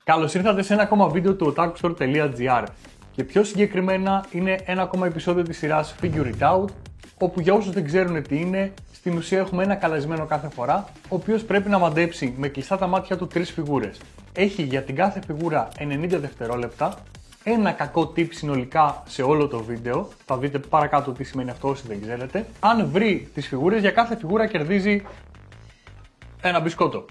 Καλώς ήρθατε σε ένα ακόμα βίντεο του otakustore.gr και πιο συγκεκριμένα είναι ένα ακόμα επεισόδιο της σειράς Figure It Out, όπου για όσους δεν ξέρουν τι είναι, στην ουσία έχουμε ένα καλεσμένο κάθε φορά, ο οποίος πρέπει να μαντέψει με κλειστά τα μάτια του 3 φιγούρες. Έχει για την κάθε φιγούρα 90 δευτερόλεπτα, ένα κακό tip συνολικά σε όλο το βίντεο, θα δείτε παρακάτω τι σημαίνει αυτό όσοι δεν ξέρετε. Αν βρει τις φιγούρες, για κάθε φιγούρα κερδίζει ένα μπισκότο.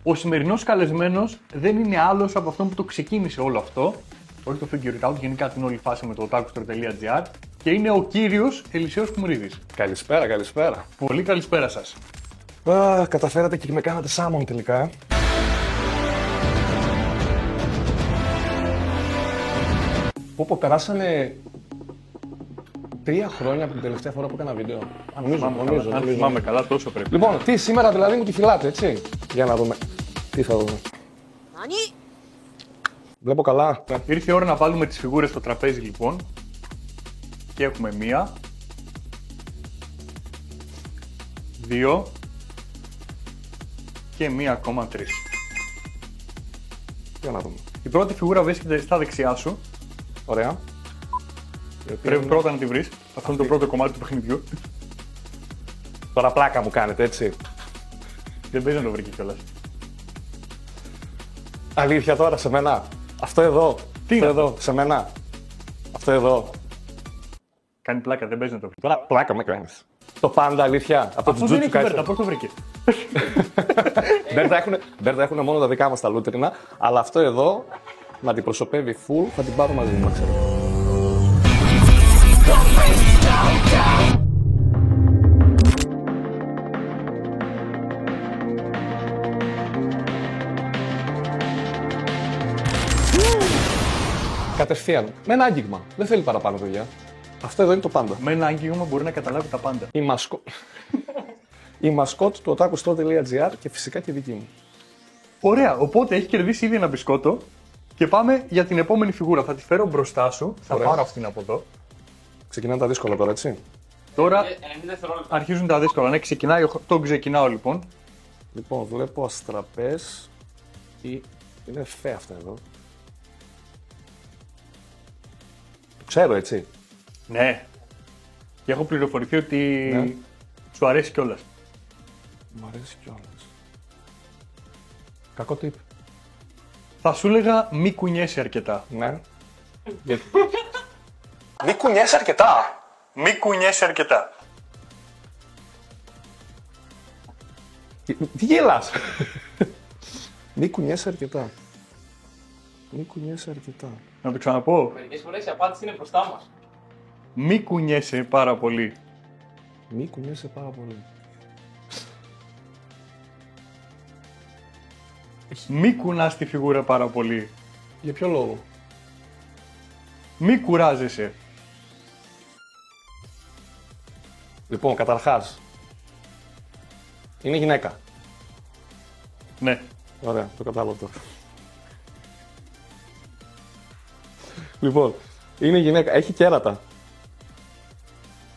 Ο σημερινός καλεσμένος δεν είναι άλλος από αυτόν που το ξεκίνησε όλο αυτό, όχι το Figure It Out, γενικά την όλη φάση με το otakustore.gr, και είναι ο κύριος Ελισέος Κουμουρίδης. Καλησπέρα, καλησπέρα. Πολύ καλησπέρα σας. Καταφέρατε και με κάνατε σάμον τελικά. Όπου περάσανε 3 χρόνια από την τελευταία φορά που έκανα βίντεο. Νομίζω. Αν θυμάμαι καλά, τόσο πρέπει. Λοιπόν, τι σήμερα δηλαδή μου τη φυλάτε, έτσι. Για να δούμε. Τι θα δούμε. Βλέπω καλά. Ήρθε η ώρα να βάλουμε τις φιγούρες στο τραπέζι λοιπόν. Και έχουμε 1, 2 και 1 ακόμα 3. Για να δούμε. Η πρώτη φιγούρα βρίσκεται στα δεξιά σου. Ωραία. Πρέπει πρώτα να τη βρεις. Αυτό είναι το πρώτο κομμάτι του παιχνιδιού. Τώρα πλάκα μου κάνετε, έτσι. Δεν παίζει να το βρει κιόλας. Αλήθεια τώρα, σε μένα. Αυτό εδώ. Τι είναι αυτό εδώ, σε μένα. Αυτό εδώ. Κάνει πλάκα, δεν παίζει να το βρει. Τώρα πλάκα με κάνεις. Το πάντα, αλήθεια. Από Αυτό τους δεν Τζούτσου έχει βέρτα, πώς το βρήκε. Μπέρτα έχουν μόνο τα δικά μας τα λούτρινα, αλλά αυτό εδώ να αντιπροσωπεύει full, θα την πάρω μαζί μου, ξέρω. Κατευθείαν. Με ένα άγγιγμα. Δεν θέλει παραπάνω, παιδιά. Αυτό εδώ είναι το πάντα. Με ένα άγγιγμα μπορεί να καταλάβει τα πάντα. Η μασκότ του otakustore.gr και φυσικά και δική μου. Ωραία, οπότε έχει κερδίσει ήδη ένα μπισκότο και πάμε για την επόμενη φιγούρα. Θα τη φέρω μπροστά σου, θα Ωραία. πάρω αυτήν από εδώ. Ξεκινάνε τα δύσκολα τώρα, έτσι. Τώρα αρχίζουν τα δύσκολα. Ναι, ξεκινάει, το ξεκινάω λοιπόν. Λοιπόν, βλέπω αστραπές ή είναι φε αυτά εδώ. Το ξέρω, έτσι. Ναι. Και έχω πληροφορηθεί ότι Ναι. σου αρέσει κιόλας. Μου αρέσει κιόλας. Κακό tip. Θα σου έλεγα μη κουνιέσαι αρκετά. Ναι. Μη κουνιέσαι αρκετά. Μη κουνιέσαι αρκετά. Τι γελάς. Μη κουνιέσαι αρκετά. Μη κουνιέσαι αρκετά. Να το ξαναπώ. Μερικές φορές η απάντηση είναι μπροστά μας. Μη κουνιέσαι πάρα πολύ. Μη κουνιέσαι πάρα πολύ. Μη κουνάς τη φιγούρα πάρα πολύ. Για ποιο λόγο. Μη κουράζεσαι. Λοιπόν, καταρχάς. Είναι γυναίκα. Ναι. Ωραία, το κατάλαβα τώρα. Λοιπόν, είναι γυναίκα. Έχει κέρατα.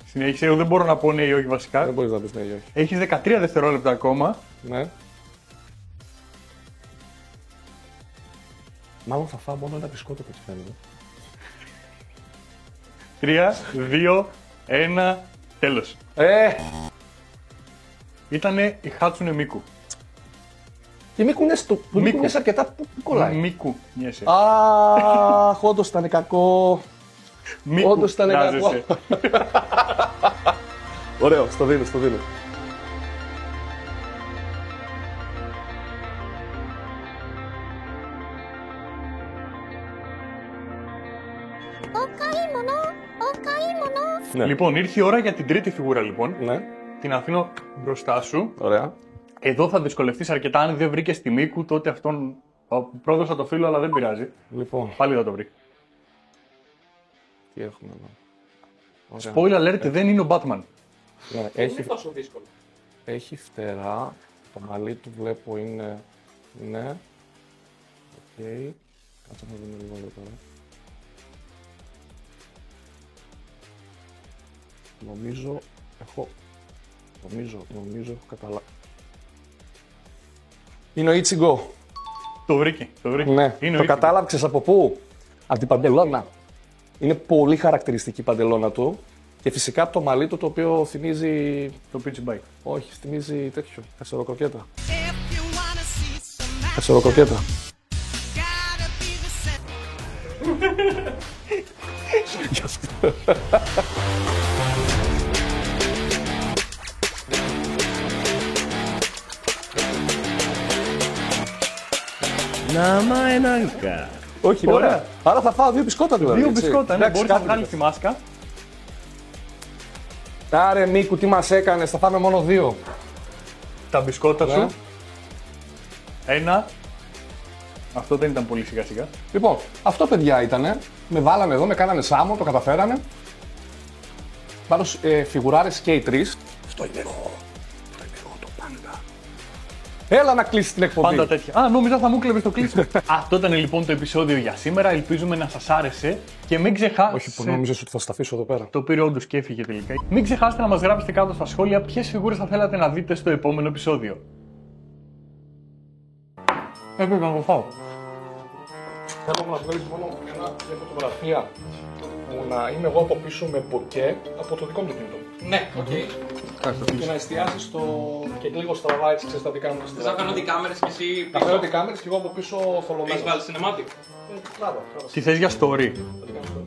Συνέχισε, εγώ δεν μπορώ να πω ναι ή όχι βασικά. Δεν μπορείς να πεις ναι ή όχι. Έχεις 13 δευτερόλεπτα ακόμα. Ναι. Μάλλον θα φάω μόνο ένα μπισκότο που έτσι φαίνεται. 3, 2, 1, τέλος. Ήτανε η Χάτσουνε Μίκου. Και μη κουνιέσαι το. Μη Μίκου. κουνιέσαι αρκετά. Πού κολλάει. Μη κουνιέσαι. Αχ, όντως ήταν κακό. Μη Όντως ήταν κουράζεσαι. κακό. Ωραίο, στο δίνω, στο δίνω. Ναι. Λοιπόν, ήρθε η ώρα για την τρίτη φιγούρα λοιπόν. Ναι, Την αφήνω μπροστά σου. ωραία. Εδώ θα δυσκολευτείς αρκετά. Αν δεν βρήκες τη Μίκου, τότε αυτόν. Ο πρόεδρος θα το φίλο, αλλά δεν πειράζει. Λοιπόν, Πάλι θα το βρει. τι έχουμε εδώ. Ωραία. Spoiler alert, δεν είναι ο Batman. Ναι, Δεν είναι τόσο δύσκολο. έχει φτερά. Το μαλλί του βλέπω είναι. Ναι. Οκ. Κάτσε να δούμε λίγο εδώ τώρα. Νομίζω έχω καταλάβει. Είναι ο Ichigo. Το βρήκε. Ναι, Είναι το κατάλαβξες από πού? Από την παντελώνα. Είναι πολύ χαρακτηριστική η παντελώνα του. Και φυσικά το μαλλί του, το οποίο θυμίζει. Το pitch bike. Όχι, θυμίζει τέτοιο. Χασεροκροκέτα. Χασεροκροκέτα. Όχι, Ωραία. ωραία. Άρα θα φάω 2 μπισκότα δηλαδή. Δύο έτσι. μπισκότα, ναι, Εντάξει, μπορείς να κάτι βγάλεις τη μάσκα. Άρε Μίκου, τι μας έκανες, θα φάμε μόνο 2. Τα μπισκότα Ναι. σου. Ένα. Αυτό δεν ήταν πολύ σιγά σιγά. Λοιπόν, αυτό παιδιά ήτανε. Με βάλανε εδώ, με κάνανε σάμο, το καταφέρανε. Πάνω φιγουράρες και οι 3. Αυτό είναι εγώ. Αυτό είναι εγώ το πάντα. Έλα να κλείσει την εκπομπή. Πάντα τέτοια. Α, νόμιζα θα μου κλέβεις το κλείσιμο. Αυτό ήταν λοιπόν το επεισόδιο για σήμερα. Ελπίζουμε να σας άρεσε. Και μην ξεχάσετε. Όχι που νόμιζες ότι θα στα αφήσω εδώ πέρα. Το πήρε όντως και έφυγε τελικά. Μην ξεχάσετε να μας γράψετε κάτω στα σχόλια ποιες φιγούρες θα θέλατε να δείτε στο επόμενο επεισόδιο. Έπρεπε να το φάω. Θέλω να βγάλεις μόνο μια φωτογραφία που να είμαι εγώ από πίσω με μποκέ από το δικό μου το κινητό. Ναι, οκ. Και να εστιάσεις το. Και λίγο στραβά έτσι, ξέρεις τα δικά μου. Θες να κάνω την κάμερα και εσύ Να πίσω. φέρω την κάμερα και εγώ από πίσω θολωμένο. Έχεις βάλει cinematic. Μπράβο. Τι θες για story. Θα την κάνω στο